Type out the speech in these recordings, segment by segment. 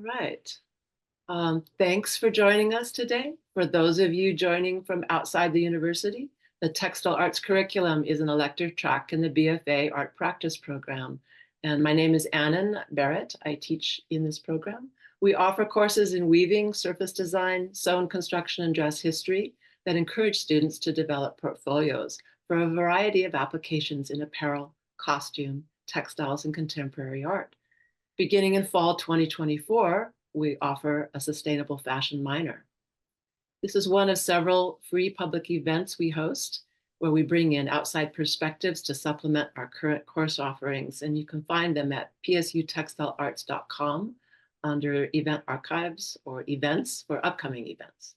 right. Thanks for joining us today. For those of you joining from outside the university, the Textile Arts curriculum is an elective track in the BFA Art Practice program. And my name is Annin Barrett. I teach in this program. We offer courses in weaving, surface design, sewn construction, and dress history that encourage students to develop portfolios for a variety of applications in apparel, costume, textiles, and contemporary art. Beginning in fall 2024, we offer a sustainable fashion minor. This is one of several free public events we host where we bring in outside perspectives to supplement our current course offerings. And you can find them at psutextilearts.com under event archives or events for upcoming events.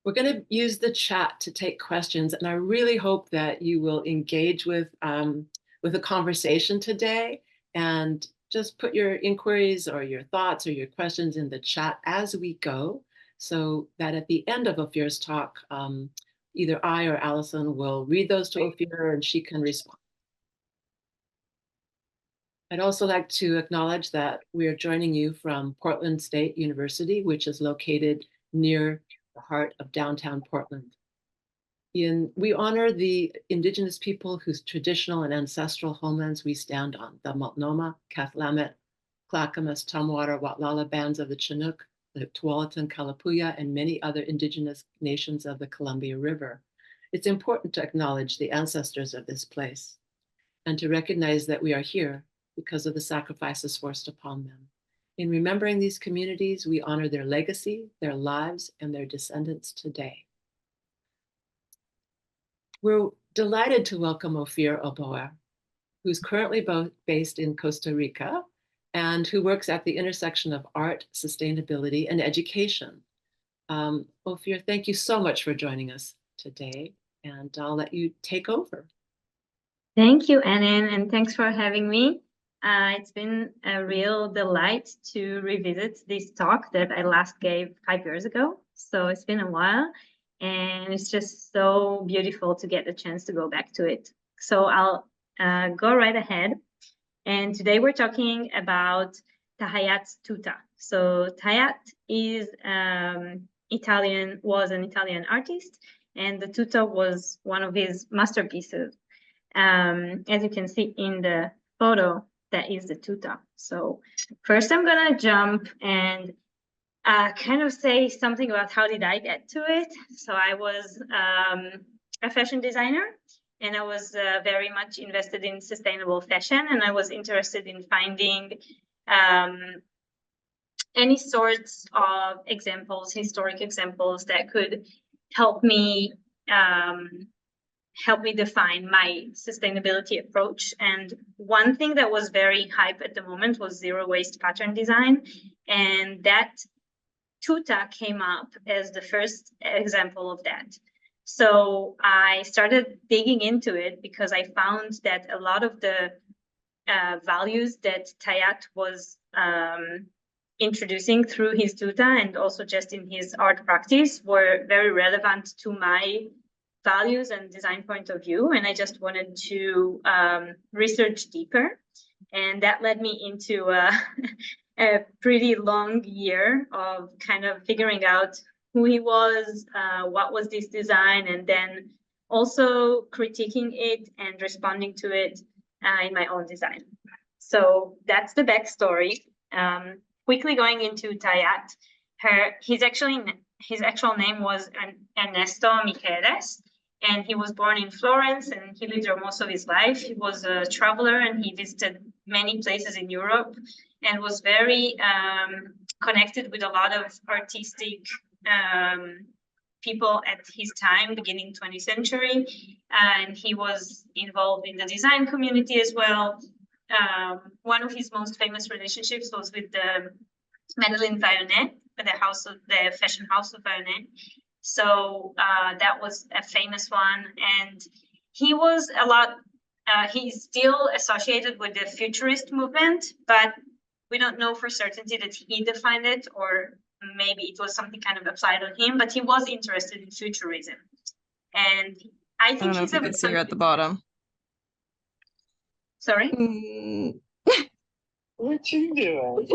We're going to use the chat to take questions, and I really hope that you will engage with the conversation today and just put your inquiries or your thoughts or your questions in the chat as we go, so that at the end of Ophir's talk, either I or Allison will read those to Ophir and she can respond. I'd also like to acknowledge that we are joining you from Portland State University, which is located near the heart of downtown Portland. We honor the Indigenous people whose traditional and ancestral homelands we stand on, the Multnomah, Cathlamet, Clackamas, Tumwater, Watlala bands of the Chinook, the Tualatin, Kalapuya, and many other Indigenous nations of the Columbia River. It's important to acknowledge the ancestors of this place and to recognize that we are here because of the sacrifices forced upon them. In remembering these communities, we honor their legacy, their lives, and their descendants today. We're delighted to welcome Ophir El-Boher, who's currently based in Costa Rica and who works at the intersection of art, sustainability, and education. Ophir, thank you so much for joining us today, and I'll let you take over. Thank you, Annin, and thanks for having me. It's been a real delight to revisit this talk that I last gave 5 years ago. So it's been a while, and it's just so beautiful to get the chance to go back to it. So I'll go right ahead. And today we're talking about Tahayat's tuta. So Tahayat is was an Italian artist, and the tuta was one of his masterpieces. As you can see in the photo, that is the tuta. So first I'm gonna jump and kind of say something about how did I get to it. So I was a fashion designer, and I was very much invested in sustainable fashion, and I was interested in finding any sorts of examples, historic examples that could help me define my sustainability approach. And one thing that was very hype at the moment was zero waste pattern design, and that tuta came up as the first example of that. So I started digging into it because I found that a lot of the values that Tahayat was introducing through his tuta and also just in his art practice were very relevant to my values and design point of view, and I just wanted to research deeper, and that led me into a pretty long year of kind of figuring out who he was, what was this design, and then also critiquing it and responding to it in my own design. So that's the backstory. Quickly going into Tahayat, his actual name was Ernesto Micheles, and he was born in Florence, and he lived there most of his life. He was a traveler, and he visited many places in Europe and was very connected with a lot of artistic people at his time, beginning 20th century. And he was involved in the design community as well. One of his most famous relationships was with the Madeleine Vionnet, the fashion house of Vionnet. So that was a famous one, and he was he's still associated with the futurist movement, but we don't know for certainty that he defined it, or maybe it was something kind of applied on him, but he was interested in futurism. And I think I don't know if you can see her at the bottom. Sorry? What you doing?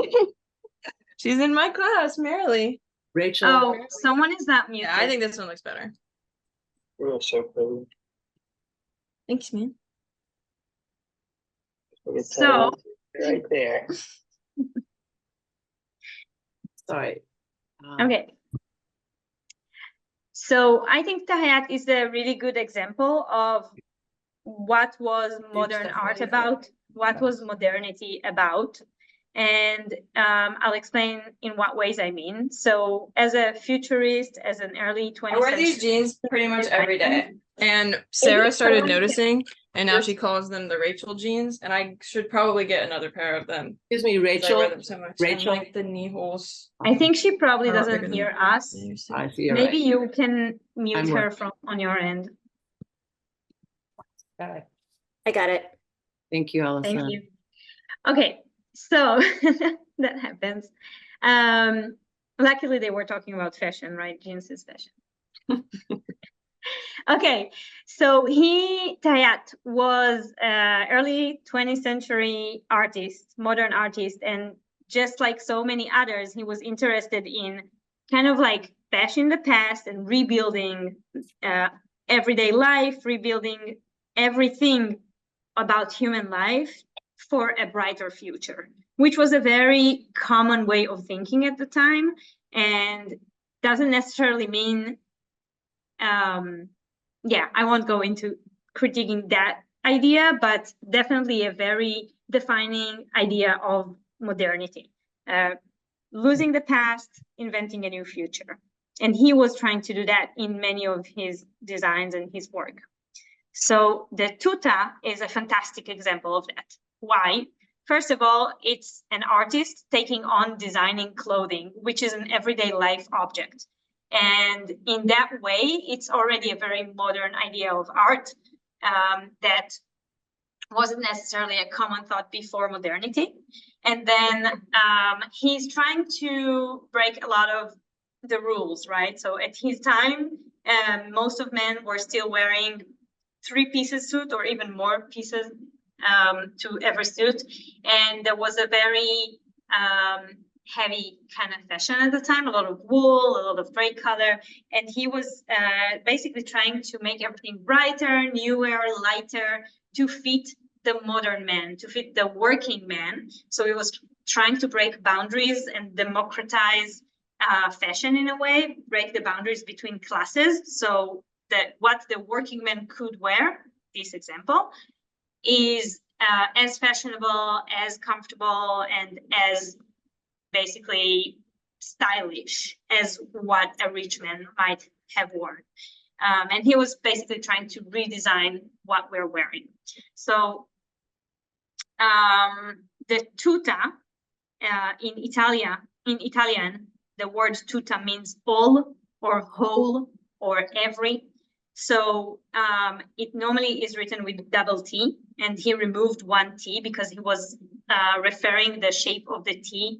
She's in my class, Marilee. Rachel. Oh, someone is not muted. Yeah, I think this one looks better. We're so pretty. Thanks, man. So right there. Sorry. okay. So I think Tahayat is a really good example of what was modern art about, what was modernity about. And I'll explain in what ways I mean. So as a futurist, as an early 20th I wear these jeans pretty much every day. And Sarah started noticing, and now she calls them the Rachel jeans. And I should probably get another pair of them. Excuse me, 'cause I Rachel. wear them so much. Rachel. And like the knee holes. I think she probably are a lot doesn't bigger hear than us. they used to. I see. Maybe Right. you can mute I'm her from on your end. Okay. I got it. Thank you, Alison. Thank you. Okay, so that happens. Luckily, they were talking about fashion, right? Jeans is fashion. Okay, so Tahayat was early 20th century artist, modern artist, and just like so many others, he was interested in kind of like fashion the past and rebuilding everyday life, rebuilding everything about human life for a brighter future, which was a very common way of thinking at the time, and doesn't necessarily mean yeah, I won't go into critiquing that idea, but definitely a very defining idea of modernity. Losing the past, inventing a new future. And he was trying to do that in many of his designs and his work. So the tuta is a fantastic example of that. Why? First of all, it's an artist taking on designing clothing, which is an everyday life object. And in that way, it's already a very modern idea of art that wasn't necessarily a common thought before modernity. And then he's trying to break a lot of the rules, right? So at his time, most of men were still wearing 3-piece suit or even more pieces to every suit. And there was a very heavy kind of fashion at the time, a lot of wool, a lot of bright color. And he was basically trying to make everything brighter, newer, lighter, to fit the modern man, to fit the working man. So he was trying to break boundaries and democratize fashion in a way, break the boundaries between classes. So that what the working man could wear, this example, is as fashionable, as comfortable, and as basically stylish as what a rich man might have worn. And he was basically trying to redesign what we're wearing. So the tuta in Italian, the word tuta means all or whole or every. So it normally is written with double T, and he removed one T because he was referring the shape of the T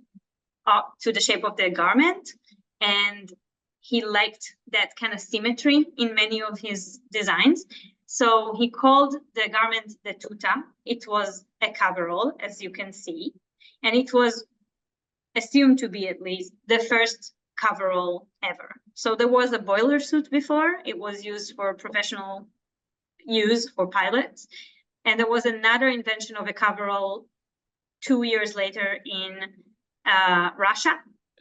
to the shape of the garment, and he liked that kind of symmetry in many of his designs. So he called the garment the tuta. It was a coverall, as you can see, and it was assumed to be at least the first coverall ever. So there was a boiler suit before. It was used for professional use for pilots. And there was another invention of a coverall 2 years later in Russia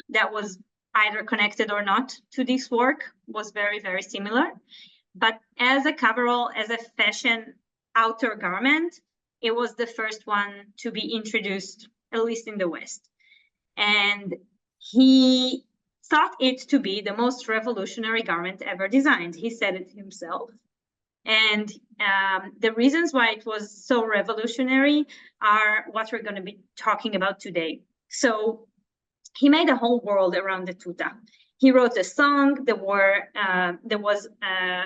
that was either connected or not to this work, was very, very similar. But as a coverall, as a fashion outer garment, it was the first one to be introduced, at least in the West. And he thought it to be the most revolutionary garment ever designed. He said it himself. And the reasons why it was so revolutionary are what we're going to be talking about today. So he made a whole world around the tuta. He wrote a song. There was a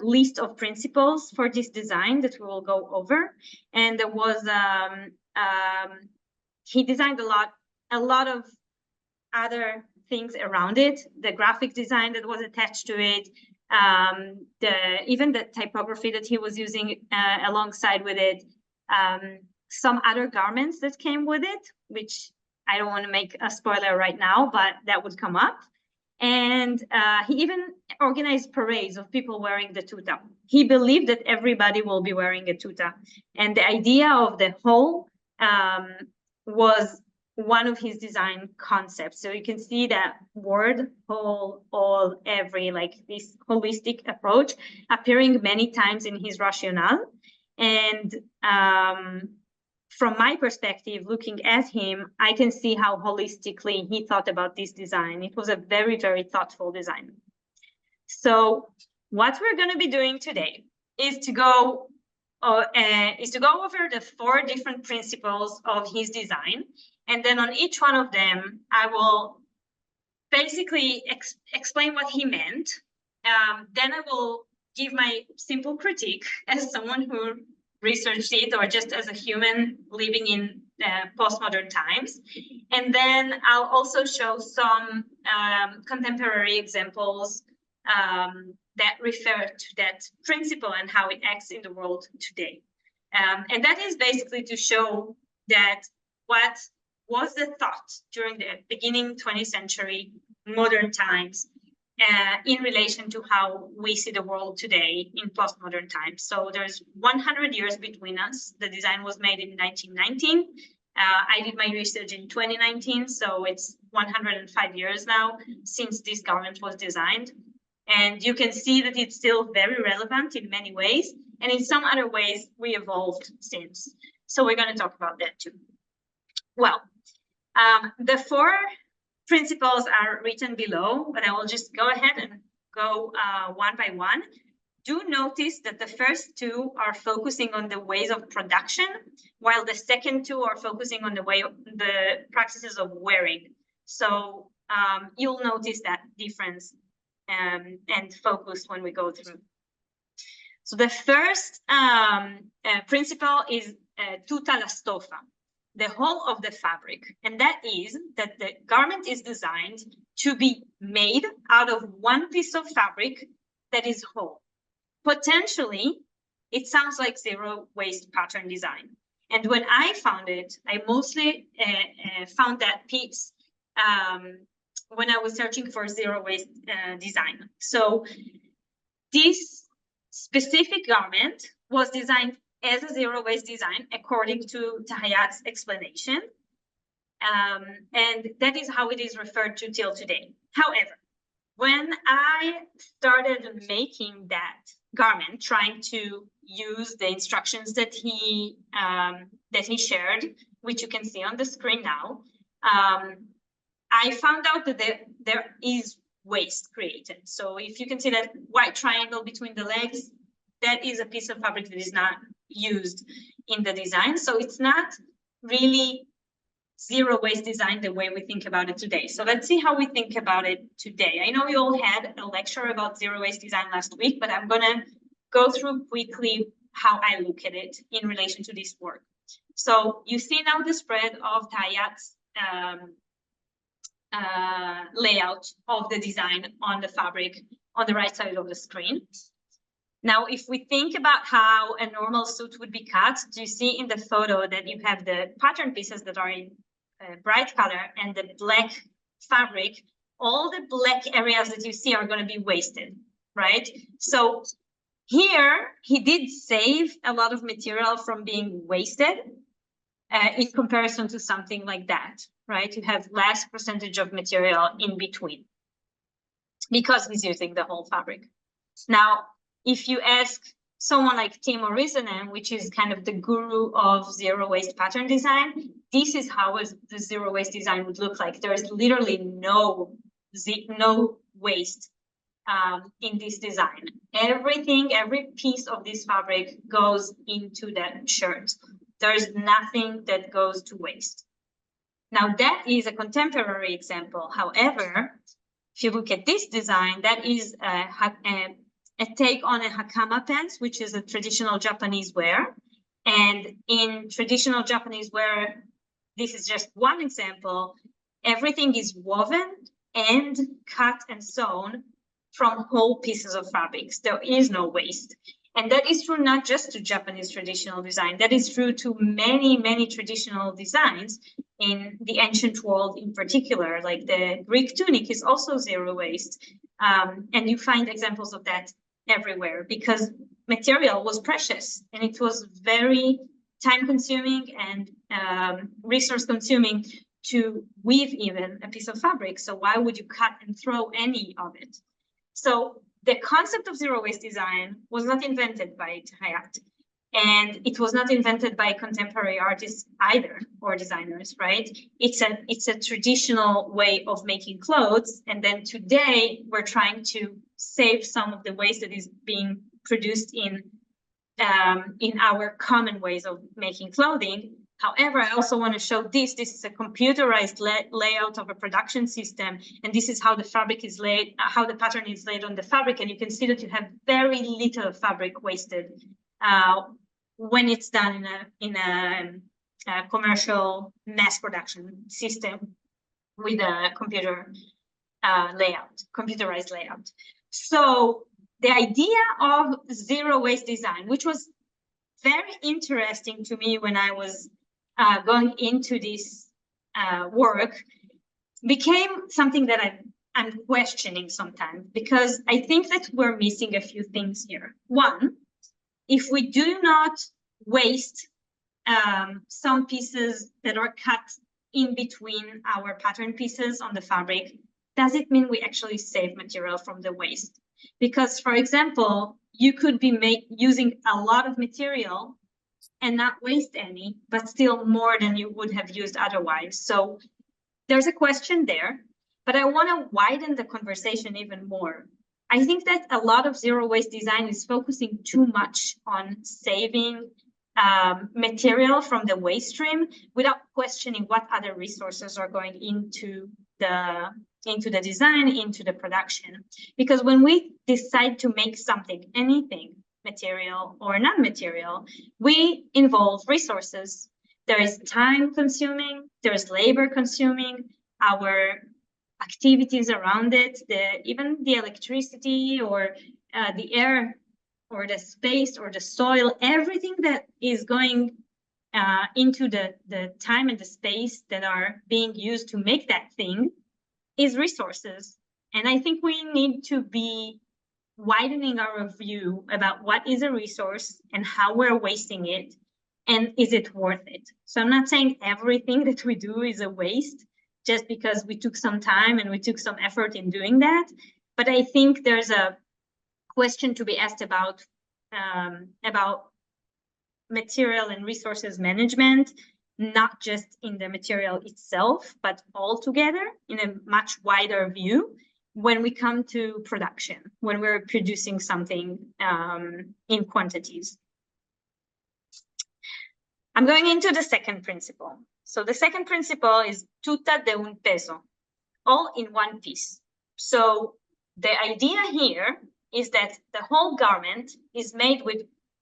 list of principles for this design that we will go over. And there was he designed a lot of other things around it, the graphic design that was attached to it, even the typography that he was using alongside with it, some other garments that came with it, which I don't want to make a spoiler right now, but that would come up. And he even organized parades of people wearing the tuta. He believed that everybody will be wearing a tuta. And the idea of the whole was one of his design concepts. So you can see that word, whole, all, every, like this holistic approach appearing many times in his rationale. And from my perspective, looking at him, I can see how holistically he thought about this design. It was a very, very thoughtful design. So what we're going to be doing today is to go over the 4 different principles of his design. And then on each one of them, I will basically explain what he meant. Then I will give my simple critique as someone who researched it, or just as a human living in postmodern times. And then I'll also show some contemporary examples that refer to that principle and how it acts in the world today. And that is basically to show that what was the thought during the beginning 20th century, modern times, in relation to how we see the world today in postmodern times. So there's 100 years between us. The design was made in 1919. I did my research in 2019, so it's 105 years now since this garment was designed. And you can see that it's still very relevant in many ways, and in some other ways we evolved since. So we're going to talk about that too. Well, the 4 principles are written below, but I will just go ahead and go one by one. Do notice that the first 2 are focusing on the ways of production, while the second 2 are focusing on the practices of wearing. So you'll notice that difference and focus when we go through. So the first principle is tuta la stofa, the whole of the fabric. And that is that the garment is designed to be made out of one piece of fabric that is whole. Potentially, it sounds like zero waste pattern design. And when I found it, I mostly found that piece when I was searching for zero waste design. So this specific garment was designed as a zero waste design, according to Tahayat's explanation. And that is how it is referred to till today. However, when I started making that garment, trying to use the instructions that he shared, which you can see on the screen now, I found out that there is waste created. So if you can see that white triangle between the legs, that is a piece of fabric that is not used in the design. So it's not really zero waste design the way we think about it today. So let's see how we think about it today. I know you all had a lecture about zero waste design last week, but I'm gonna go through quickly how I look at it in relation to this work. So you see now the spread of Tahayat's layout of the design on the fabric on the right side of the screen. Now, if we think about how a normal suit would be cut, do you see in the photo that you have the pattern pieces that are in bright color and the black fabric? All the black areas that you see are going to be wasted, right? So here, he did save a lot of material from being wasted in comparison to something like that, right? You have less percentage of material in between because he's using the whole fabric. Now, if you ask someone like Timo Rissanen, which is kind of the guru of zero waste pattern design, this is how the zero waste design would look like. There is literally no waste in this design. Everything, every piece of this fabric goes into that shirt. There's nothing that goes to waste. Now that is a contemporary example. However, if you look at this design, that is a take on a hakama pants, which is a traditional Japanese wear. And in traditional Japanese wear, this is just one example, everything is woven and cut and sewn from whole pieces of fabrics. There is no waste. And that is true not just to Japanese traditional design, that is true to many, many traditional designs in the ancient world in particular, like the Greek tunic is also zero waste. And you find examples of that everywhere because material was precious and it was very time consuming and resource consuming to weave even a piece of fabric. So why would you cut and throw any of it? So the concept of zero waste design was not invented by Hayat, and it was not invented by contemporary artists either, or designers, right? It's a traditional way of making clothes, and then today we're trying to save some of the waste that is being produced in our common ways of making clothing. However, I also want to show this. This is a computerized layout of a production system, and this is how the fabric is laid, how the pattern is laid on the fabric, and you can see that you have very little fabric wasted when it's done in a commercial mass production system with a computerized layout. So the idea of zero waste design, which was very interesting to me when I was going into this work, became something that I'm questioning sometimes, because I think that we're missing a few things here. One, if we do not waste some pieces that are cut in between our pattern pieces on the fabric, does it mean we actually save material from the waste? Because, for example, you could be using a lot of material and not waste any, but still more than you would have used otherwise. So there's a question there, but I want to widen the conversation even more. I think that a lot of zero waste design is focusing too much on saving material from the waste stream without questioning what other resources are going into the design, into the production. Because when we decide to make something, anything, material or non-material, we involve resources. There is time consuming, there's labor consuming, our activities around it, even the electricity or the air or the space or the soil, everything that is going into the time and the space that are being used to make that thing is resources. And I think we need to be widening our view about what is a resource and how we're wasting it, and is it worth it? So I'm not saying everything that we do is a waste just because we took some time and we took some effort in doing that, but I think there's a question to be asked about material and resources management, not just in the material itself, but altogether in a much wider view when we come to production, when we're producing something in quantities. I'm going into the second principle. So the second principle is tuta de un peso, all in one piece. So the idea here is that the whole garment is made with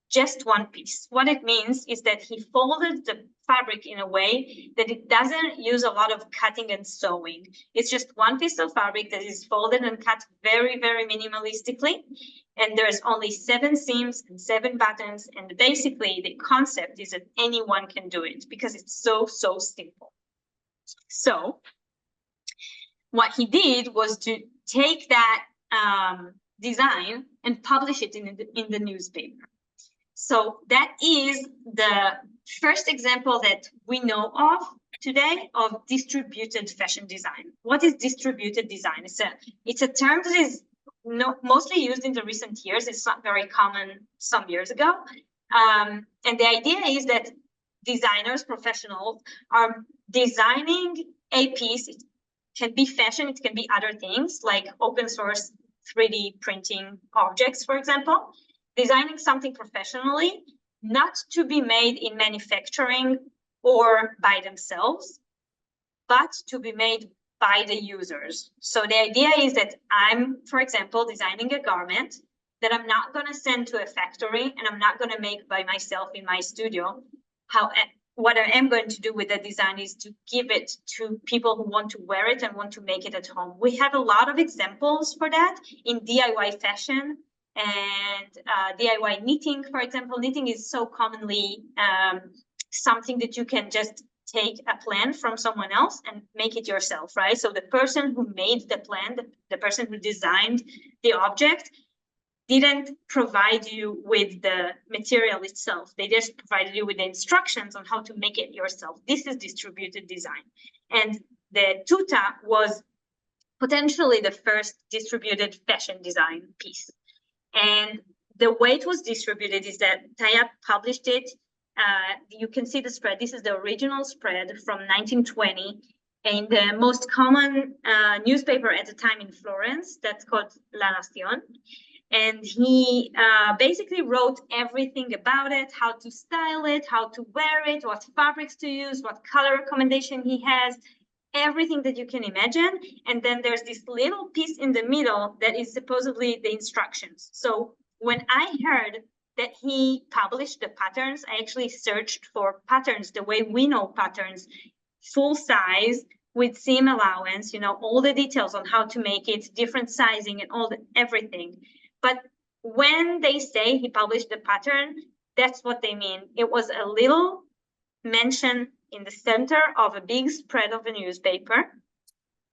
just one piece. What it means is that he folded the fabric in a way that it doesn't use a lot of cutting and sewing. It's just one piece of fabric that is folded and cut very, very minimalistically. And there's only 7 seams and 7 buttons. And basically the concept is that anyone can do it because it's so, so simple. So what he did was to take that design and publish it in the newspaper. So that is the first example that we know of today of distributed fashion design. What is distributed design? It's a term that is mostly used in the recent years. It's not very common some years ago. And the idea is that designers, professionals, are designing a piece. It can be fashion, it can be other things like open source 3D printing objects, for example. Designing something professionally, not to be made in manufacturing or by themselves, but to be made by the users. So the idea is that I'm, for example, designing a garment that I'm not going to send to a factory and I'm not going to make by myself in my studio. What I am going to do with the design is to give it to people who want to wear it and want to make it at home. We have a lot of examples for that in DIY fashion and DIY knitting, for example. Knitting is so commonly something that you can just take a plan from someone else and make it yourself, right? So the person who made the plan, the person who designed the object, didn't provide you with the material itself. They just provided you with the instructions on how to make it yourself. This is distributed design. And the tuta was potentially the first distributed fashion design piece. And the way it was distributed is that Tayat published it. You can see the spread. This is the original spread from 1920 in the most common newspaper at the time in Florence, that's called La Nación. And he basically wrote everything about it, how to style it, how to wear it, what fabrics to use, what color recommendation he has, everything that you can imagine. And then there's this little piece in the middle that is supposedly the instructions. So when I heard that he published the patterns, I actually searched for patterns the way we know patterns, full size with seam allowance, you know, all the details on how to make it, different sizing and everything. But when they say he published the pattern, that's what they mean. It was a little mention in the center of a big spread of a newspaper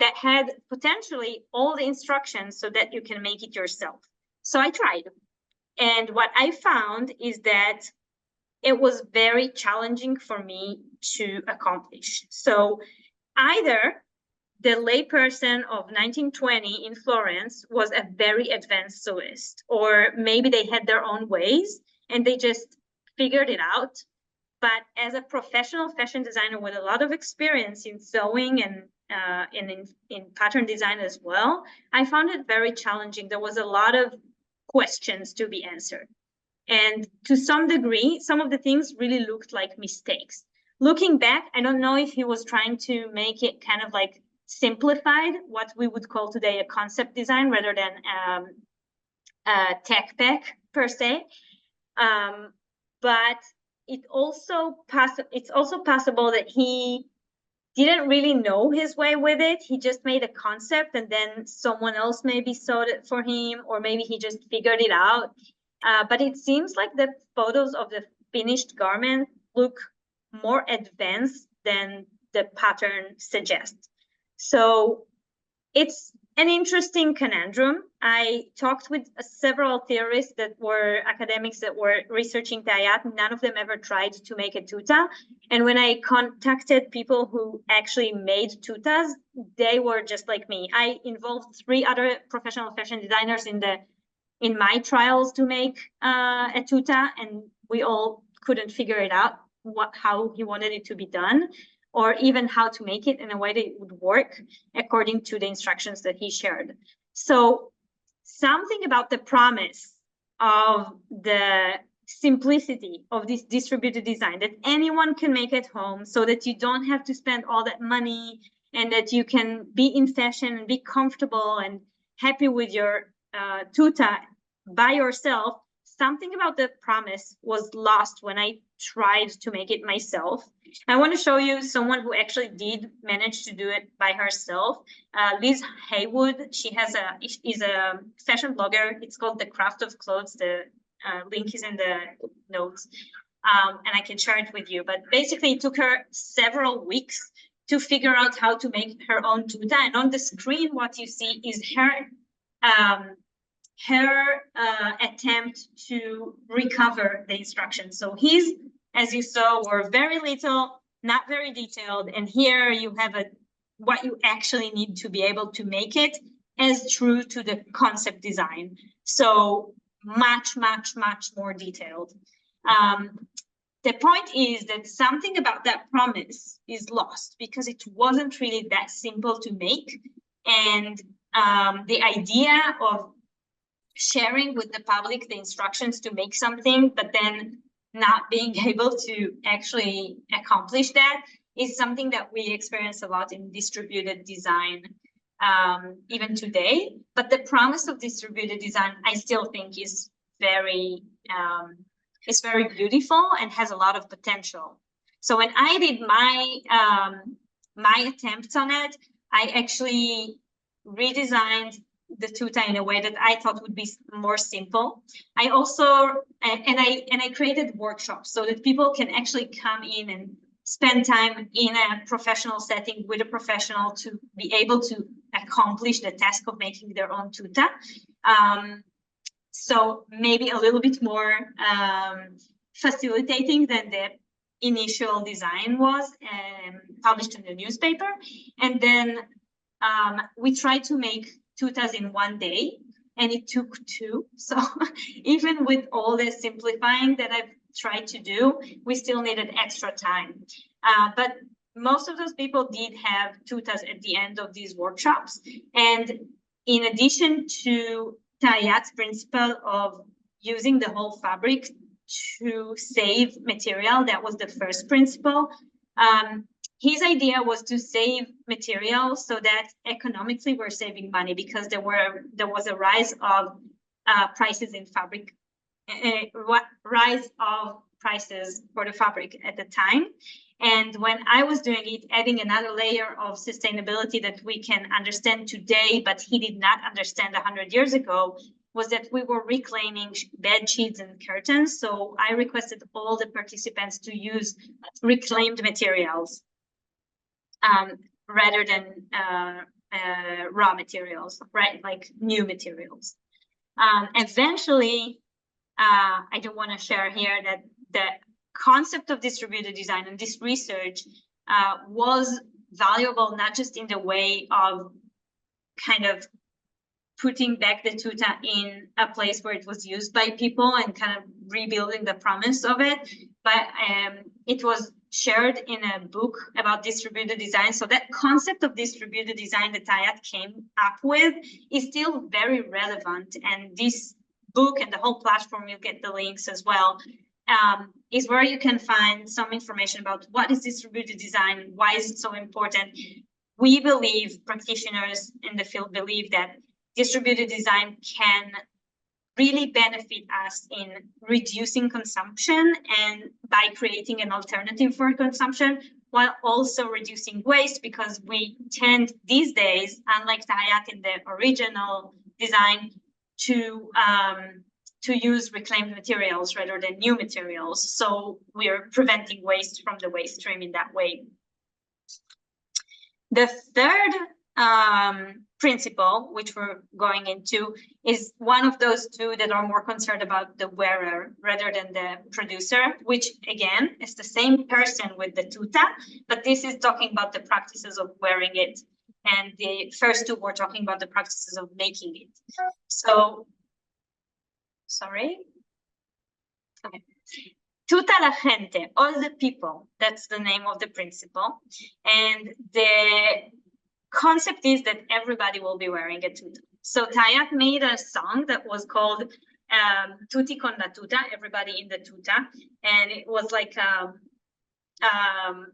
that had potentially all the instructions so that you can make it yourself. So I tried. And what I found is that it was very challenging for me to accomplish. So either the layperson of 1920 in Florence was a very advanced sewist, or maybe they had their own ways and they just figured it out. But as a professional fashion designer with a lot of experience in sewing and in pattern design as well, I found it very challenging. There was a lot of questions to be answered. And to some degree, some of the things really looked like mistakes. Looking back, I don't know if he was trying to make it kind of like simplified, what we would call today a concept design rather than a tech pack per se. But it's also possible that he didn't really know his way with it. He just made a concept and then someone else maybe sewed it for him, or maybe he just figured it out. But it seems like the photos of the finished garment look more advanced than the pattern suggests. So it's an interesting conundrum. I talked with several theorists that were academics that were researching Tayat. None of them ever tried to make a tuta. And when I contacted people who actually made tutas, they were just like me. I involved 3 other professional fashion designers in my trials to make a tuta, and we all couldn't figure it out how he wanted it to be done, or even how to make it in a way that it would work according to the instructions that he shared. So something about the promise of the simplicity of this distributed design, that anyone can make at home so that you don't have to spend all that money, and that you can be in fashion and be comfortable and happy with your tuta by yourself. Something about the promise was lost when I tried to make it myself. I want to show you someone who actually did manage to do it by herself. Liz Haywood, is a fashion blogger. It's called The Craft of Clothes. The link is in the notes, and I can share it with you. But basically, it took her several weeks to figure out how to make her own tuta. And on the screen, what you see is her attempt to recover the instructions. So his, as you saw, were very little, not very detailed. And here you have what you actually need to be able to make it as true to the concept design. So much, much, much more detailed. The point is that something about that promise is lost because it wasn't really that simple to make. And the idea of sharing with the public the instructions to make something, but then not being able to actually accomplish that is something that we experience a lot in distributed design, even today. But the promise of distributed design, I still think, is very beautiful and has a lot of potential. So when I did my attempts on it, I actually redesigned the tuta in a way that I thought would be more simple. I also and I created workshops so that people can actually come in and spend time in a professional setting with a professional to be able to accomplish the task of making their own tuta. So maybe a little bit more facilitating than the initial design was published in the newspaper. And then we tried to make tutas in one day, and it took 2. So even with all the simplifying that I've tried to do, we still needed extra time. But most of those people did have tutas at the end of these workshops. And in addition to Tayat's principle of using the whole fabric to save material, that was the first principle. His idea was to save material so that economically we're saving money, because there was a rise of prices in fabric, rise of prices for the fabric at the time. And when I was doing it, adding another layer of sustainability that we can understand today, but he did not understand 100 years ago, was that we were reclaiming bed sheets and curtains. So I requested all the participants to use reclaimed materials rather than raw materials, right? Like new materials. Eventually, I don't want to share here that the concept of distributed design and this research was valuable, not just in the way of kind of putting back the tuta in a place where it was used by people and kind of rebuilding the promise of it, but it was shared in a book about distributed design. So that concept of distributed design that Tayat came up with is still very relevant. And this book and the whole platform, you'll get the links as well, is where you can find some information about what is distributed design, why is it so important. We believe, practitioners in the field believe, that distributed design can really benefit us in reducing consumption and by creating an alternative for consumption, while also reducing waste, because we tend these days, unlike Tayat in the original design, to use reclaimed materials rather than new materials. So we are preventing waste from the waste stream in that way. The third principle, which we're going into, is one of those two that are more concerned about the wearer rather than the producer, which again is the same person with the tuta, but this is talking about the practices of wearing it. And the first two were talking about the practices of making it. So, sorry. Okay. Tuta la gente, all the people, that's the name of the principle. And the concept is that everybody will be wearing a tuta. So Tayat made a song that was called Tutti con la tuta, everybody in the tuta. And it was like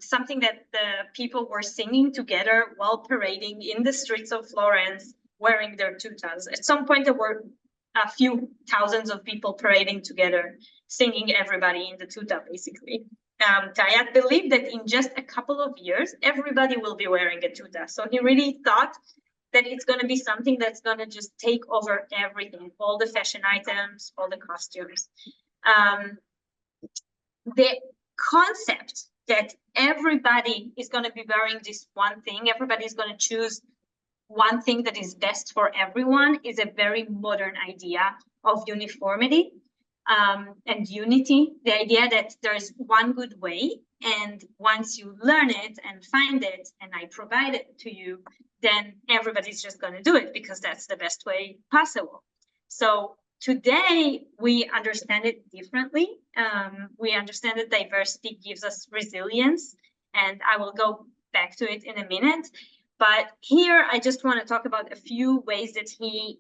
something that the people were singing together while parading in the streets of Florence wearing their tutas. At some point, there were a few thousands of people parading together, singing everybody in the tuta, basically. Tayat believed that in just a couple of years, everybody will be wearing a tuta. So he really thought that it's going to be something that's going to just take over everything, all the fashion items, all the costumes. The concept that everybody is going to be wearing this one thing, everybody is going to choose one thing that is best for everyone, is a very modern idea of uniformity. And unity, the idea that there's one good way, and once you learn it and find it and I provide it to you, then everybody's just going to do it because that's the best way possible. So today we understand it differently. We understand that diversity gives us resilience, and I will go back to it in a minute. But here I just want to talk about a few ways that he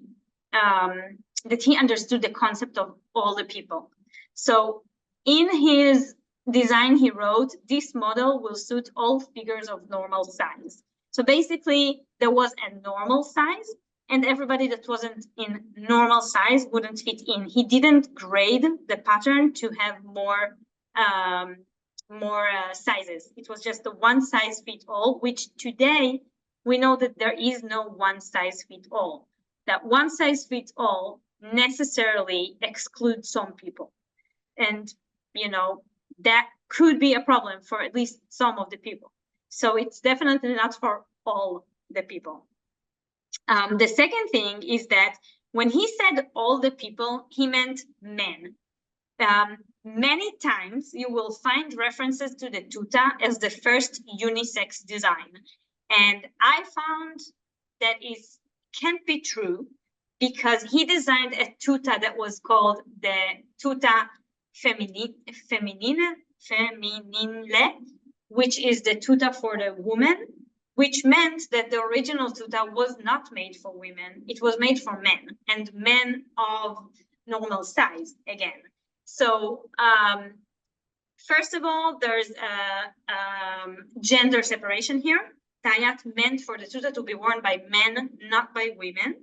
understood the concept of all the people. So in his design, he wrote, this model will suit all figures of normal size. So basically, there was a normal size, and everybody that wasn't in normal size wouldn't fit in. He didn't grade the pattern to have more sizes. It was just the one size fit all, which today we know that there is no one size fit all. that one size fits all necessarily excludes some people. And, you know, that could be a problem for at least some of the people. So it's definitely not for all the people. The second thing is that when he said all the people, he meant men. Many times you will find references to the tuta as the first unisex design. And I found that can't be true, because he designed a tuta that was called the tuta feminine, which is the tuta for the woman, which meant that the original tuta was not made for women. It was made for men, and men of normal size again. So first of all, there's a gender separation here. Tayat meant for the tuta to be worn by men, not by women.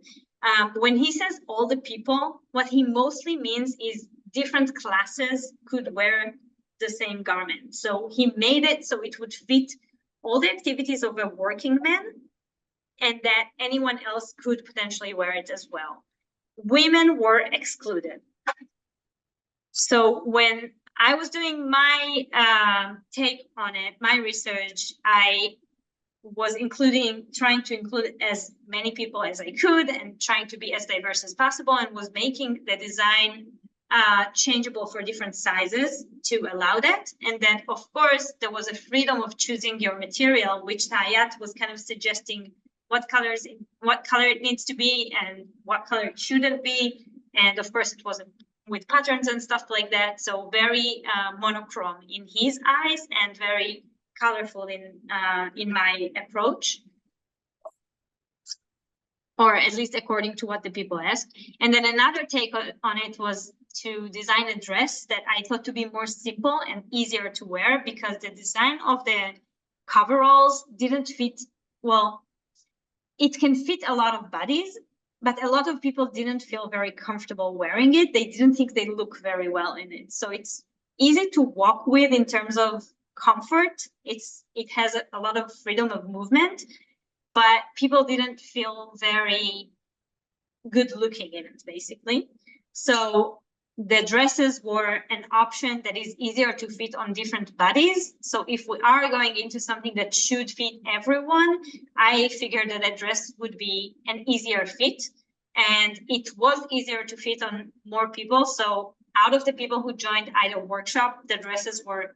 When he says all the people, what he mostly means is different classes could wear the same garment. So he made it so it would fit all the activities of a working man, and that anyone else could potentially wear it as well. Women were excluded. So when I was doing my take on it, my research, I was trying to include as many people as I could and trying to be as diverse as possible, and was making the design changeable for different sizes to allow that. And then, of course, there was a freedom of choosing your material, which Tayat was kind of suggesting what color it needs to be and what color it shouldn't be. And of course, it wasn't with patterns and stuff like that. So very monochrome in his eyes and very colorful in my approach, or at least according to what the people asked. And then another take on it was to design a dress that I thought to be more simple and easier to wear, because the design of the coveralls didn't fit well. It can fit a lot of bodies, but a lot of people didn't feel very comfortable wearing it. They didn't think they look very well in it. So it's easy to walk with in terms of comfort. It has a lot of freedom of movement, but people didn't feel very good looking in it, basically. So the dresses were an option that is easier to fit on different bodies. So if we are going into something that should fit everyone, I figured that a dress would be an easier fit, and it was easier to fit on more people. So out of the people who joined either workshop, the dresses were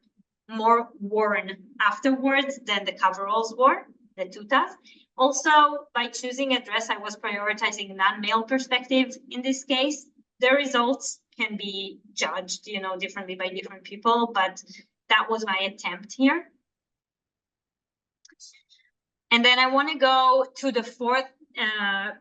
more worn afterwards than the coveralls were, the tutas. Also, by choosing a dress, I was prioritizing non-male perspective in this case. The results can be judged, differently by different people, but that was my attempt here. And then I want to go to the fourth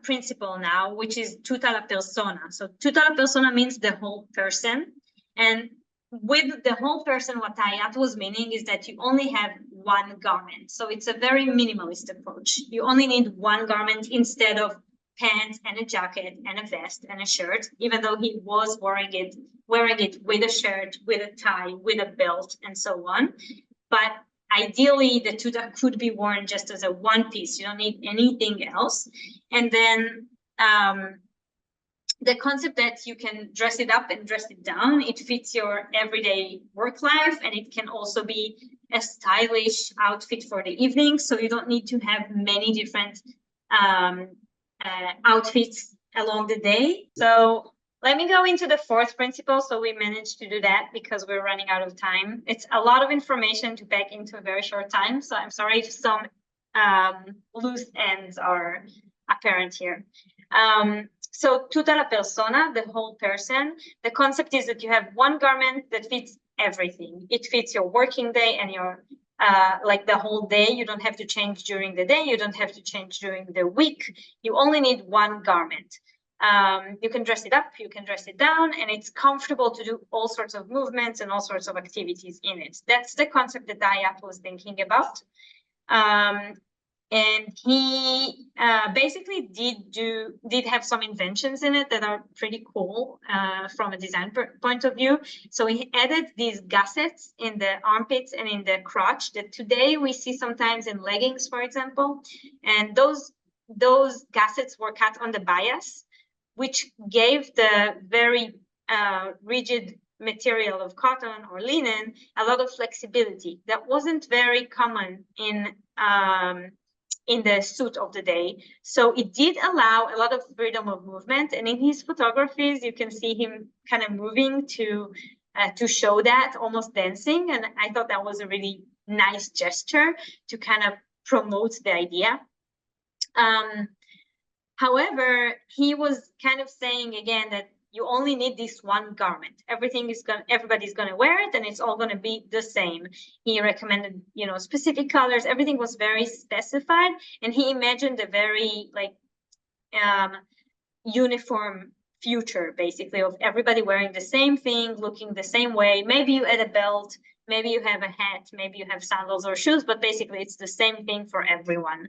principle now, which is tuta la persona. So tuta la persona means the whole person. And with the whole person, what Tayat was meaning is that you only have one garment. So it's a very minimalist approach. You only need one garment instead of pants and a jacket and a vest and a shirt, even though he was wearing it with a shirt, with a tie, with a belt, and so on. But ideally, the tuta could be worn just as a one piece. You don't need anything else. And then the concept that you can dress it up and dress it down, it fits your everyday work life, and it can also be a stylish outfit for the evening. So you don't need to have many different outfits along the day. So let me go into the fourth principle. So we managed to do that because we're running out of time. It's a lot of information to pack into a very short time. So I'm sorry if some loose ends are apparent here. So tuta la persona, the whole person. The concept is that you have one garment that fits everything. It fits your working day and your like the whole day. You don't have to change during the day. You don't have to change during the week. You only need one garment. You can dress it up, you can dress it down, and it's comfortable to do all sorts of movements and all sorts of activities in it. That's the concept that Tayat was thinking about. And he basically did have some inventions in it that are pretty cool from a design point of view. So he added these gussets in the armpits and in the crotch that today we see sometimes in leggings, for example. And those those gussets were cut on the bias, which gave the very rigid material of cotton or linen a lot of flexibility that wasn't very common in the suit of the day. So it did allow a lot of freedom of movement. And in his photographies, you can see him kind of moving to show that, almost dancing. And I thought that was a really nice gesture to kind of promote the idea. However, he was kind of saying again that you only need this one garment. Everybody's gonna wear it, and it's all gonna be the same. He recommended, specific colors. Everything was very specified, and he imagined a very uniform future, basically, of everybody wearing the same thing, looking the same way. Maybe you add a belt, maybe you have a hat, maybe you have sandals or shoes, but basically it's the same thing for everyone.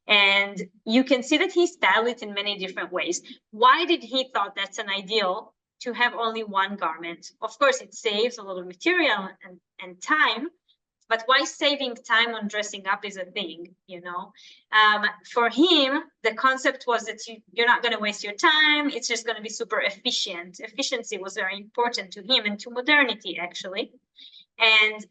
And you can see that he styled it in many different ways. Why did he thought that's an ideal to have only one garment? Of course, it saves a lot of material and time, but why saving time on dressing up is a thing, For him, the concept was that you're not going to waste your time. It's just going to be super efficient. Efficiency was very important to him and to modernity, actually. And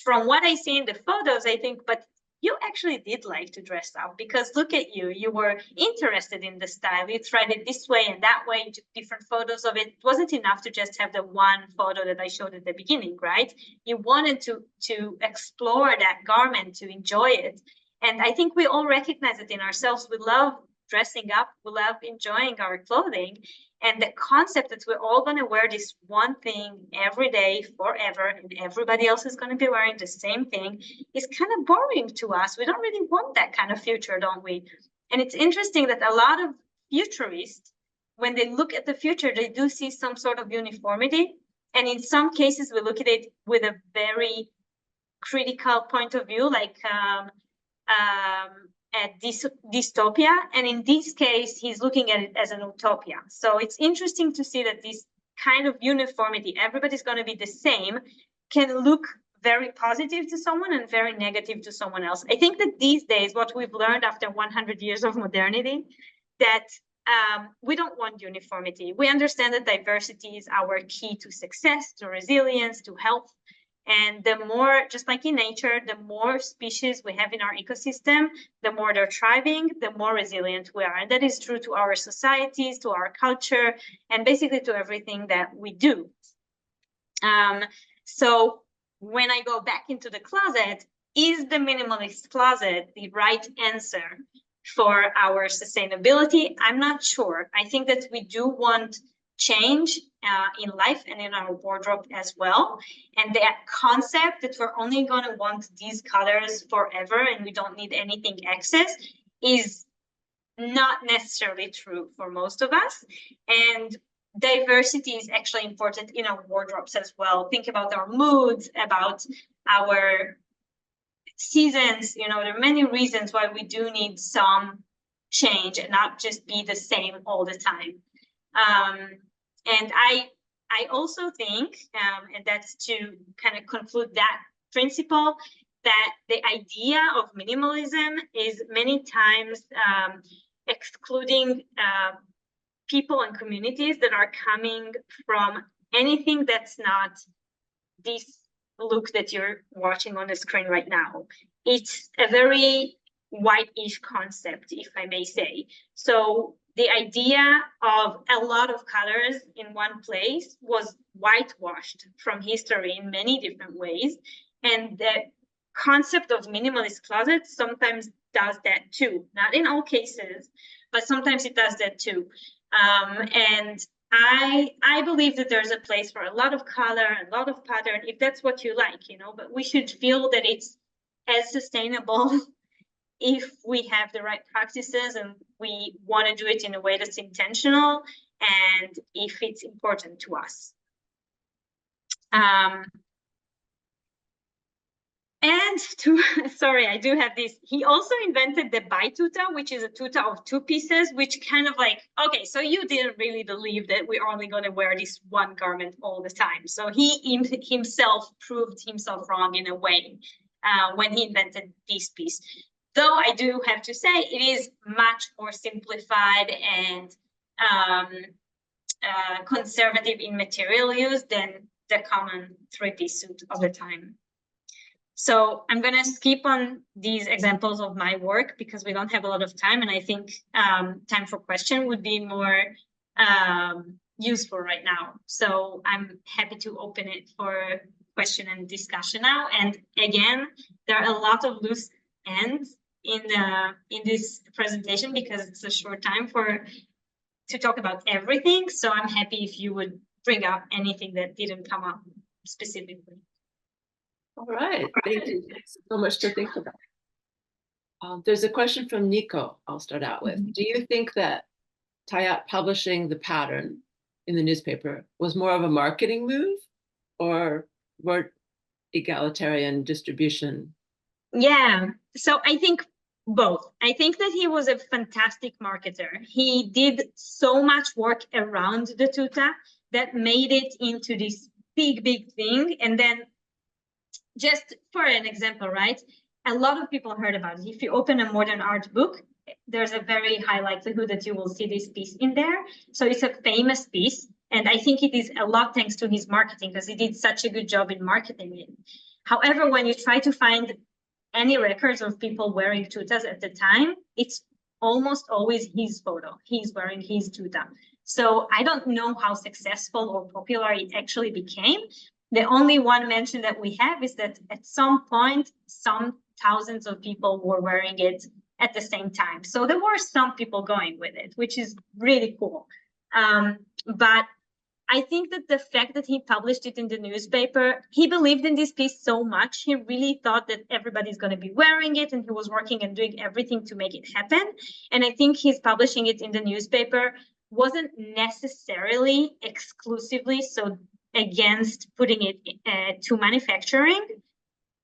from what I see in the photos, I think, but you actually did like to dress up, because look at you. You were interested in the style. You tried it this way and that way. You took different photos of it. It wasn't enough to just have the one photo that I showed at the beginning, right? You wanted to explore that garment, to enjoy it. And I think we all recognize it in ourselves. We love dressing up. We love enjoying our clothing. And the concept that we're all going to wear this one thing every day forever, and everybody else is going to be wearing the same thing, is kind of boring to us. We don't really want that kind of future, don't we? And it's interesting that a lot of futurists, when they look at the future, they do see some sort of uniformity. And in some cases, we look at it with a very critical point of view, like at dystopia, and in this case, he's looking at it as an utopia. So it's interesting to see that this kind of uniformity, everybody's going to be the same, can look very positive to someone and very negative to someone else. I think that these days, what we've learned after 100 years of modernity, that we don't want uniformity. We understand that diversity is our key to success, to resilience, to health. And the more, just like in nature, the more species we have in our ecosystem, the more they're thriving, the more resilient we are. And that is true to our societies, to our culture, and basically to everything that we do. So when I go back into the closet, is the minimalist closet the right answer for our sustainability? I'm not sure. I think that we do want change in life and in our wardrobe as well. And that concept that we're only going to want these colors forever and we don't need anything excess is not necessarily true for most of us. And diversity is actually important in our wardrobes as well. Think about our moods, about our seasons. There are many reasons why we do need some change and not just be the same all the time. And I also think, and that's to kind of conclude that principle, that the idea of minimalism is many times excluding people and communities that are coming from anything that's not this look that you're watching on the screen right now. It's a very white-ish concept, if I may say. So the idea of a lot of colors in one place was whitewashed from history in many different ways. And the concept of minimalist closets sometimes does that too. Not in all cases, but sometimes it does that too. And I believe that there's a place for a lot of color, a lot of pattern, if that's what you like, but we should feel that it's as sustainable if we have the right practices and we want to do it in a way that's intentional and if it's important to us. Sorry, I do have this. He also invented the bi-tuta, which is a tuta of two pieces, which kind of like, okay, so you didn't really believe that we're only going to wear this one garment all the time. So he himself proved himself wrong in a way when he invented this piece. though I do have to say it is much more simplified and conservative in material use than the common three-piece suit of the time. So I'm going to skip on these examples of my work because we don't have a lot of time, and I think time for question would be more useful right now. So I'm happy to open it for question and discussion now. And again, there are a lot of loose ends in this presentation because it's a short time to talk about everything. So I'm happy if you would bring up anything that didn't come up specifically. All right, thank you. So much to think about. There's a question from Nico I'll start out with. Do you think that Tayat publishing the pattern in the newspaper was more of a marketing move or more egalitarian distribution? Yeah, so I think both. I think that he was a fantastic marketer. He did so much work around the tuta that made it into this big thing. And then just for an example, right? A lot of people heard about it. If you open a modern art book, there's a very high likelihood that you will see this piece in there. So it's a famous piece. And I think it is a lot thanks to his marketing because he did such a good job in marketing it. However, when you try to find any records of people wearing tutas at the time, it's almost always his photo. He's wearing his tuta. So I don't know how successful or popular it actually became. The only one mention that we have is that at some point, some thousands of people were wearing it at the same time. So there were some people going with it, which is really cool. But I think that the fact that he published it in the newspaper, he believed in this piece so much. He really thought that everybody's going to be wearing it, and he was working and doing everything to make it happen. And I think his publishing it in the newspaper wasn't necessarily exclusively so against putting it to manufacturing,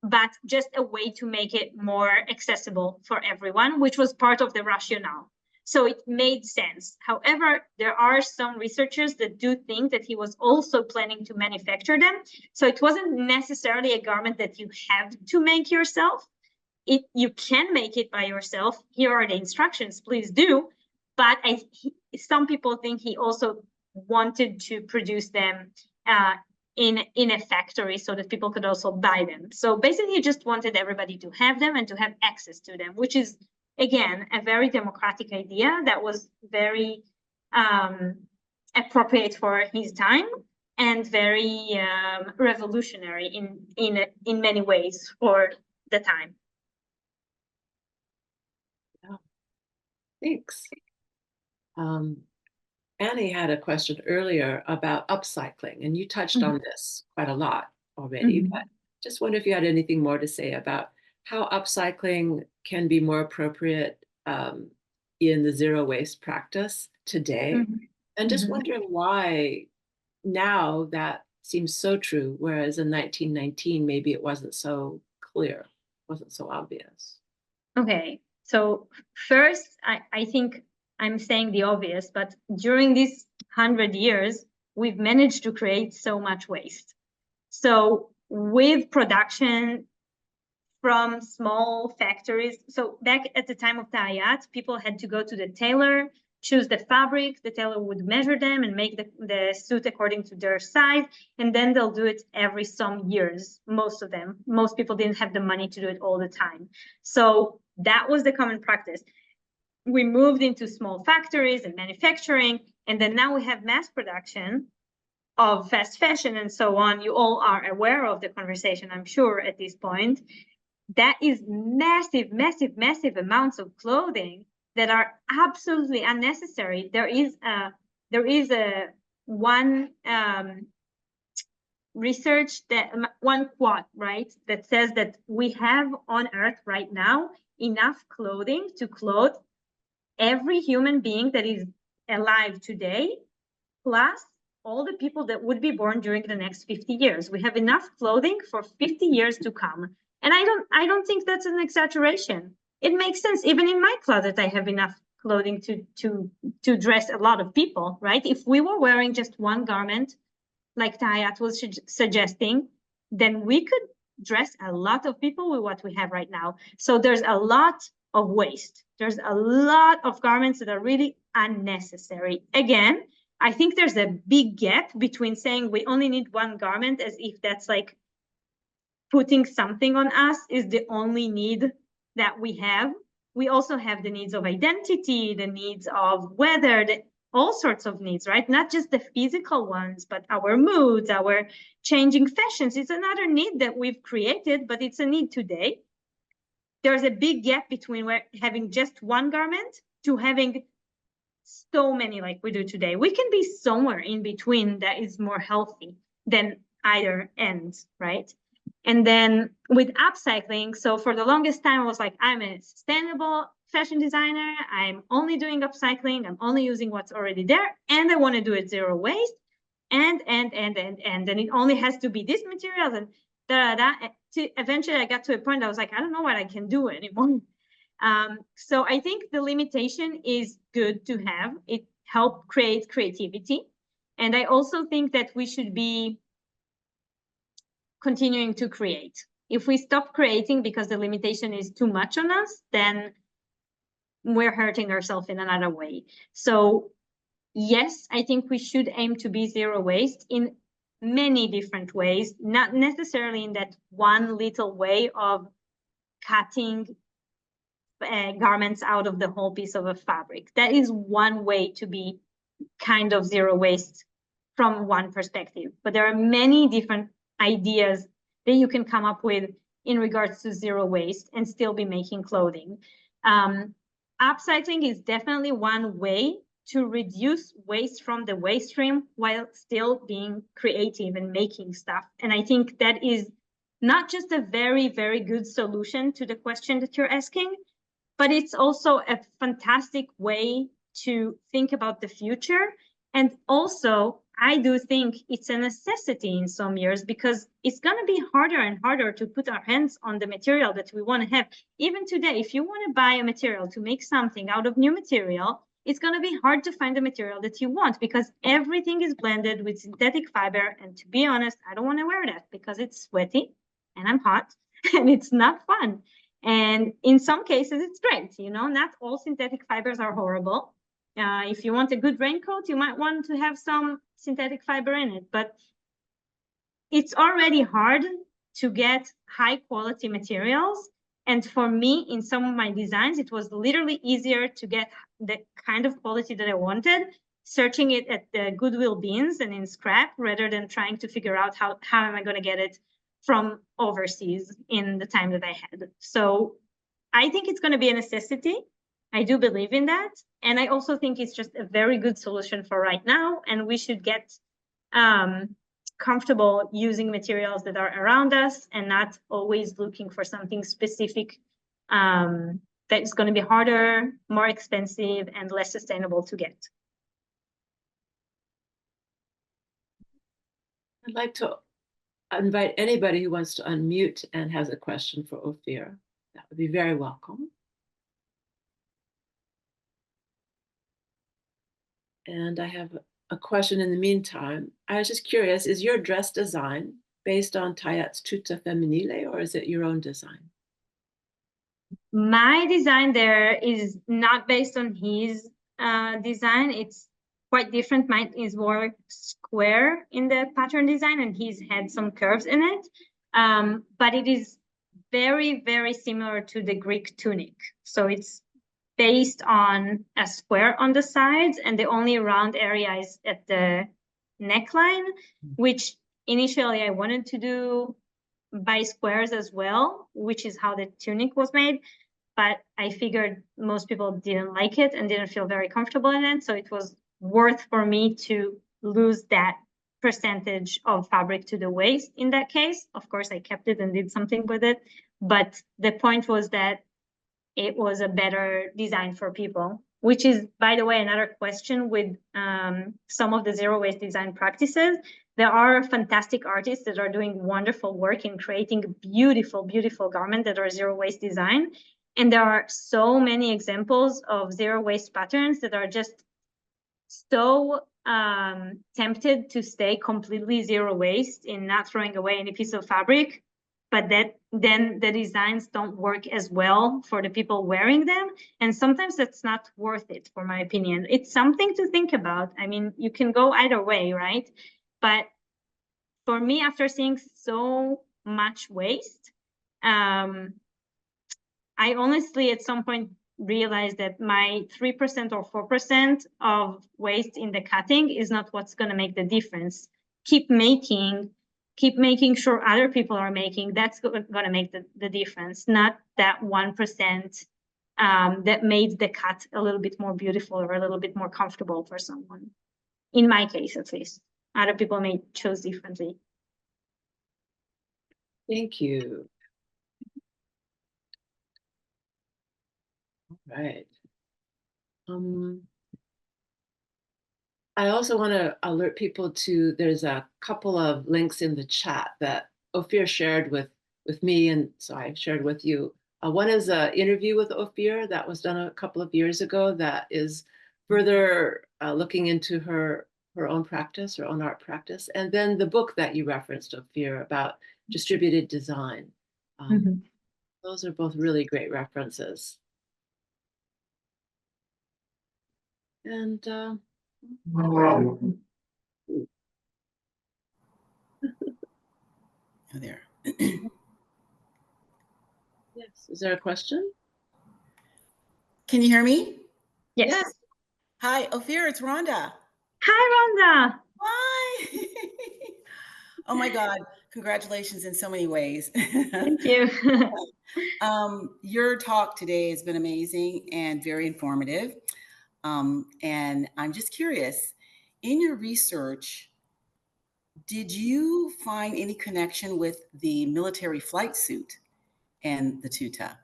but just a way to make it more accessible for everyone, which was part of the rationale. So it made sense. However, there are some researchers that do think that he was also planning to manufacture them. So it wasn't necessarily a garment that you have to make yourself. You can make it by yourself. Here are the instructions, please do. But some people think he also wanted to produce them in a factory so that people could also buy them. So basically, he just wanted everybody to have them and to have access to them, which is, again, a very democratic idea that was very appropriate for his time and very revolutionary in many ways for the time. Thanks. Annie had a question earlier about upcycling, and you touched on this quite a lot already, but just wonder if you had anything more to say about how upcycling can be more appropriate in the zero waste practice today. And just wondering why now that seems so true, whereas in 1919, maybe it wasn't so clear, wasn't so obvious. Okay, so first, I think I'm saying the obvious, but during these 100 years, we've managed to create so much waste. So with production from small factories, so back at the time of Tayat, people had to go to the tailor, choose the fabric, the tailor would measure them and make the suit according to their size, and then they'll do it every some years, most of them. Most people didn't have the money to do it all the time. So that was the common practice. We moved into small factories and manufacturing, and then now we have mass production of fast fashion and so on. You all are aware of the conversation, I'm sure, at this point. That is massive amounts of clothing that are absolutely unnecessary. There is one research, that one quote, right, that says that we have on Earth right now enough clothing to clothe every human being that is alive today, plus all the people that would be born during the next 50 years. We have enough clothing for 50 years to come. And I don't think that's an exaggeration. It makes sense. Even in my closet, I have enough clothing to dress a lot of people, right? If we were wearing just one garment, like Tayat was suggesting, then we could dress a lot of people with what we have right now. So there's a lot of waste. There's a lot of garments that are really unnecessary. Again, I think there's a big gap between saying we only need one garment as if that's like putting something on us is the only need that we have. We also have the needs of identity, the needs of weather, all sorts of needs, right? Not just the physical ones, but our moods, our changing fashions. It's another need that we've created, but it's a need today. There's a big gap between having just one garment to having so many like we do today. We can be somewhere in between that is more healthy than either end, right? And then with upcycling, so for the longest time, I was like, I'm a sustainable fashion designer. I'm only doing upcycling. I'm only using what's already there. And I want to do it zero waste. And it only has to be this material and da. Eventually, I got to a point I was like, I don't know what I can do anymore. So I think the limitation is good to have. It helps create creativity. And I also think that we should be continuing to create. If we stop creating because the limitation is too much on us, then we're hurting ourselves in another way. So yes, I think we should aim to be zero waste in many different ways, not necessarily in that one little way of cutting garments out of the whole piece of a fabric. That is one way to be kind of zero waste from one perspective. But there are many different ideas that you can come up with in regards to zero waste and still be making clothing. Upcycling is definitely one way to reduce waste from the waste stream while still being creative and making stuff. And I think that is not just a very, very good solution to the question that you're asking, but it's also a fantastic way to think about the future. And also, I do think it's a necessity in some years because it's going to be harder and harder to put our hands on the material that we want to have. Even today, if you want to buy a material to make something out of new material, it's going to be hard to find the material that you want because everything is blended with synthetic fiber. And to be honest, I don't want to wear that because it's sweaty and I'm hot and it's not fun. And in some cases, it's great. You know, not all synthetic fibers are horrible. If you want a good raincoat, you might want to have some synthetic fiber in it. But it's already hard to get high quality materials. And for me, in some of my designs, it was literally easier to get the kind of quality that I wanted, searching it at the Goodwill bins and in scrap, rather than trying to figure out how am I going to get it from overseas in the time that I had. So I think it's going to be a necessity. I do believe in that. And I also think it's just a very good solution for right now. And we should get comfortable using materials that are around us and not always looking for something specific that is going to be harder, more expensive, and less sustainable to get. I'd like to invite anybody who wants to unmute and has a question for Ophir. That would be very welcome. And I have a question in the meantime. I was just curious, is your dress design based on Tayat's Tuta Femminile, or is it your own design? My design there is not based on his design. It's quite different. Mine is more square in the pattern design, and he's had some curves in it. But it is very, very similar to the Greek tunic. So it's based on a square on the sides, and the only round area is at the neckline, which initially I wanted to do by squares as well, which is how the tunic was made. But I figured most people didn't like it and didn't feel very comfortable in it. So it was worth for me to lose that percentage of fabric to the waist in that case. Of course, I kept it and did something with it. But the point was that it was a better design for people, which is, by the way, another question with some of the zero waste design practices. There are fantastic artists that are doing wonderful work in creating beautiful, beautiful garments that are zero waste design. And there are so many examples of zero waste patterns that are just so tempted to stay completely zero waste in not throwing away any piece of fabric but then the designs don't work as well for the people wearing them. And sometimes that's not worth it, for my opinion. It's something to think about. I mean, you can go either way, right? But for me, after seeing so much waste, I honestly at some point realized that my 3% or 4% of waste in the cutting is not what's going to make the difference. Keep making sure other people are making, that's going to make the difference, not that 1% that made the cut a little bit more beautiful or a little bit more comfortable for someone. In my case, at least. Other people may choose differently. Thank you. All right. I also want to alert people to, there's a couple of links in the chat that Ophir shared with me, and so I shared with you. One is an interview with Ophir that was done a couple of years ago that is further looking into her own practice, her own art practice. And then the book that you referenced, Ophir, about distributed design. Those are both really great references. And Oh, there. yes, is there a question? Can you hear me? Yes. Hi, Ophir, it's Rhonda. Hi, Rhonda. Hi. Oh my God, congratulations in so many ways. Thank you. Your talk today has been amazing and very informative. And I'm just curious, in your research, did you find any connection with the military flight suit and the tuta?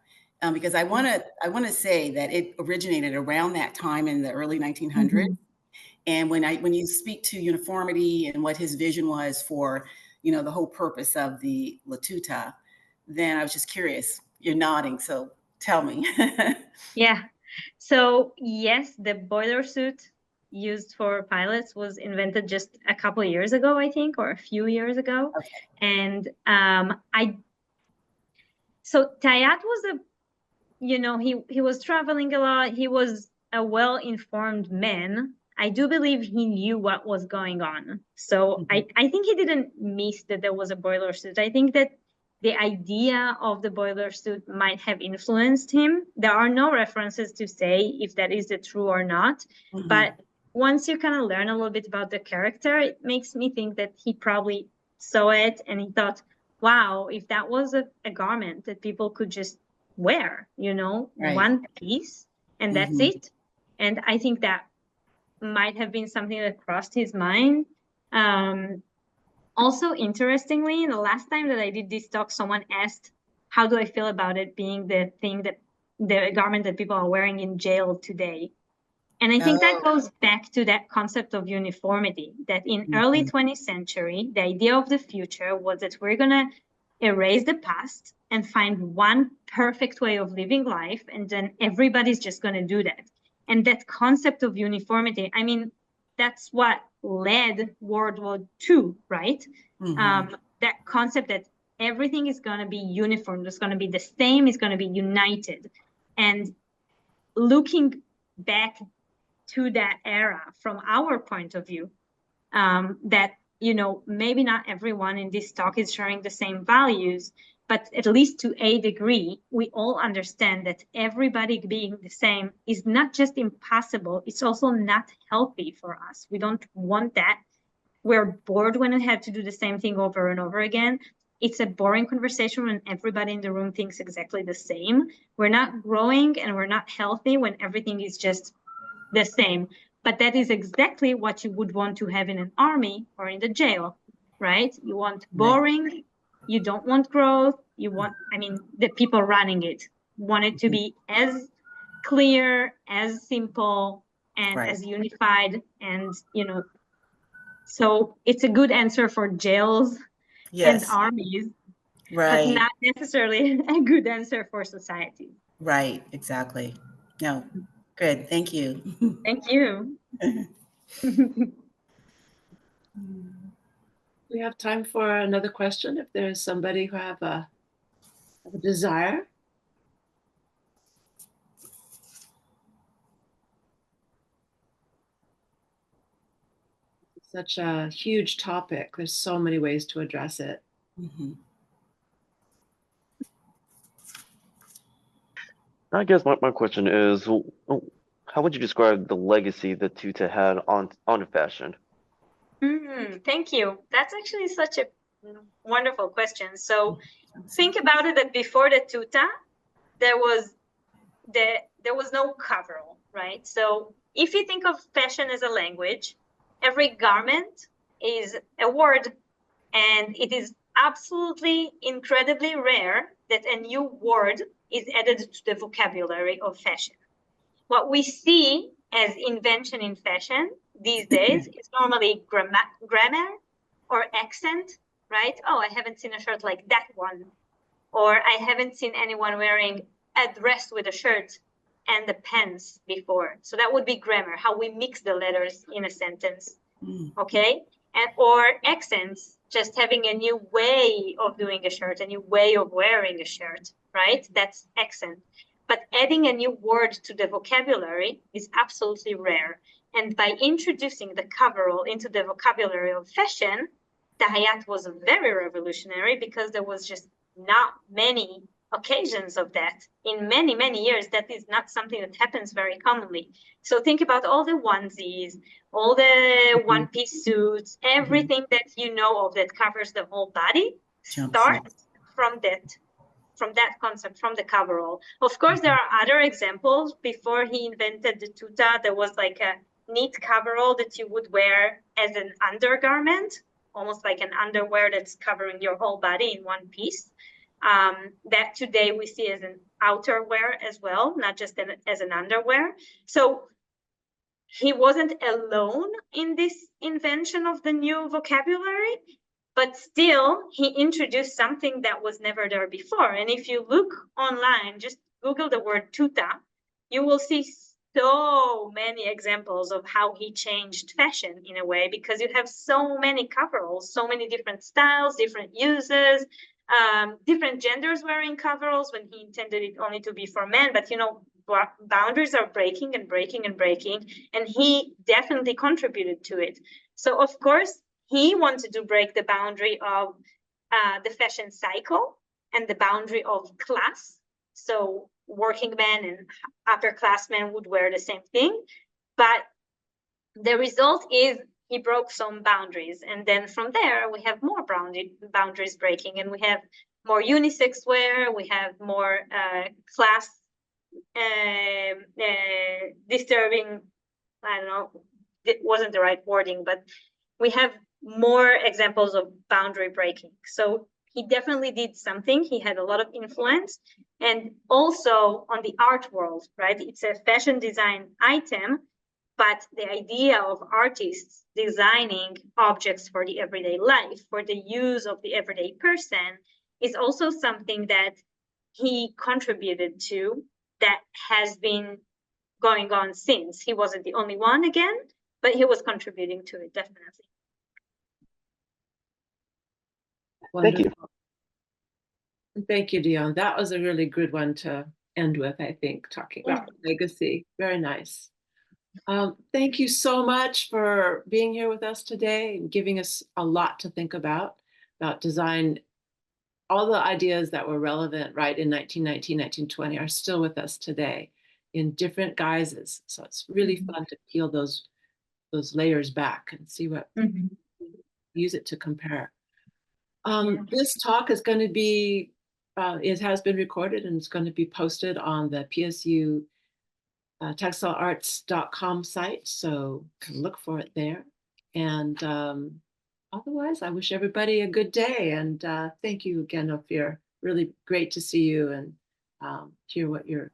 Because I want to say that it originated around that time in the early 1900s. And when you speak to uniformity and what his vision was for, the whole purpose of the La Tuta, then I was just curious. You're nodding, so tell me. Yeah. So yes, the boiler suit used for pilots was invented just a couple of years ago, I think, or a few years ago. Okay. And so Tayat was he was traveling a lot. He was a well-informed man. I do believe he knew what was going on. So I think he didn't miss that there was a boiler suit. I think that the idea of the boiler suit might have influenced him. There are no references to say if that is the true or not. But once you kind of learn a little bit about the character, it makes me think that he probably saw it and he thought, wow, if that was a garment that people could just wear, Right. one piece, and that's it. And I think that might have been something that crossed his mind. Also, interestingly, the last time that I did this talk, someone asked, how do I feel about it being the garment that people are wearing in jail today? And I think that goes back to that concept of uniformity, that in early 20th century, the idea of the future was that we're going to erase the past and find one perfect way of living life, and then everybody's just going to do that. And that concept of uniformity, I mean, that's what led World War II, right? That concept that everything is going to be uniform, it's going to be the same, it's going to be united. And looking back to that era from our point of view, that maybe not everyone in this talk is sharing the same values, but at least to a degree, we all understand that everybody being the same is not just impossible, it's also not healthy for us. We don't want that. We're bored when we have to do the same thing over and over again. It's a boring conversation when everybody in the room thinks exactly the same. We're not growing and we're not healthy when everything is just the same. But that is exactly what you would want to have in an army or in the jail, right? You want boring, you don't want growth, the people running it want it to be as clear, as simple, and as unified. And, so it's a good answer for jails and armies, but not necessarily a good answer for society. Right, exactly. No, good, thank you. Thank you. We have time for another question if there's somebody who have a have a desire. It's such a huge topic. There's so many ways to address it. Mhm. I guess my question is, how would you describe the legacy that Tuta had on fashion? Thank you. That's actually such a wonderful question. So think about it that before the tuta, there was no coverall, right? So if you think of fashion as a language, every garment is a word, and it is absolutely incredibly rare that a new word is added to the vocabulary of fashion. What we see as invention in fashion these days is normally grammar or accent, right? Oh, I haven't seen a shirt like that one. Or I haven't seen anyone wearing a dress with a shirt and the pants before. So that would be grammar, how we mix the letters in a sentence, okay? Or accents, just having a new way of doing a shirt, a new way of wearing a shirt, right? That's accent. But adding a new word to the vocabulary is absolutely rare. And by introducing the coverall into the vocabulary of fashion, the hayat was very revolutionary because there was just not many occasions of that in many, many years. That is not something that happens very commonly. So think about all the onesies, all the one-piece suits, everything that you know of that covers the whole body starts from that concept, from the coverall. Of course, there are other examples. Before he invented the tuta, there was like a neat coverall that you would wear as an undergarment, almost like an underwear that's covering your whole body in one piece. That today we see as an outerwear as well, not just as an underwear. So he wasn't alone in this invention of the new vocabulary, but still he introduced something that was never there before. And if you look online, just Google the word tuta, you will see so many examples of how he changed fashion in a way, because you have so many coveralls, so many different styles, different uses, different genders wearing coveralls when he intended it only to be for men. But, you know, boundaries are breaking and breaking and breaking, and he definitely contributed to it. So, of course, he wanted to break the boundary of the fashion cycle and the boundary of class. So working men and upperclassmen would wear the same thing. But the result is he broke some boundaries. And then from there, we have more boundaries breaking, and we have more unisex wear, we have more class disturbing, I don't know, it wasn't the right wording, but we have more examples of boundary breaking. So he definitely did something. He had a lot of influence. And also on the art world, right? It's a fashion design item, but the idea of artists designing objects for the everyday life, for the use of the everyday person, is also something that he contributed to, that has been going on since. He wasn't the only one again, but he was contributing to it, definitely. Thank you. Thank you, Dion. That was a really good one to end with, I think, talking about legacy. Very nice. Thank you so much for being here with us today and giving us a lot to think about design. All the ideas that were relevant, right, in 1919, 1920 are still with us today in different guises. So it's really fun to peel those layers back and see what, use it to compare. This talk is going to be, it has been recorded and it's going to be posted on the PSU textilearts.com site, so can look for it there. And otherwise, I wish everybody a good day, and thank you again, Ophir. Really great to see you and hear what you're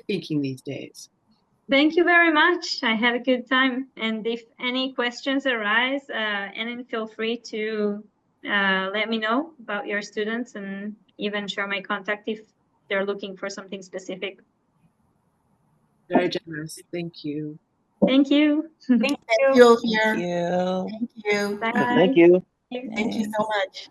thinking these days. Thank you very much. I had a good time. And if any questions arise, Annin, feel free to let me know about your students, and even share my contact if they're looking for something specific. Very generous. Thank you. Thank you. Thank you, Ophir. Thank you. Thank you. Bye. Thank you. Thank you so much.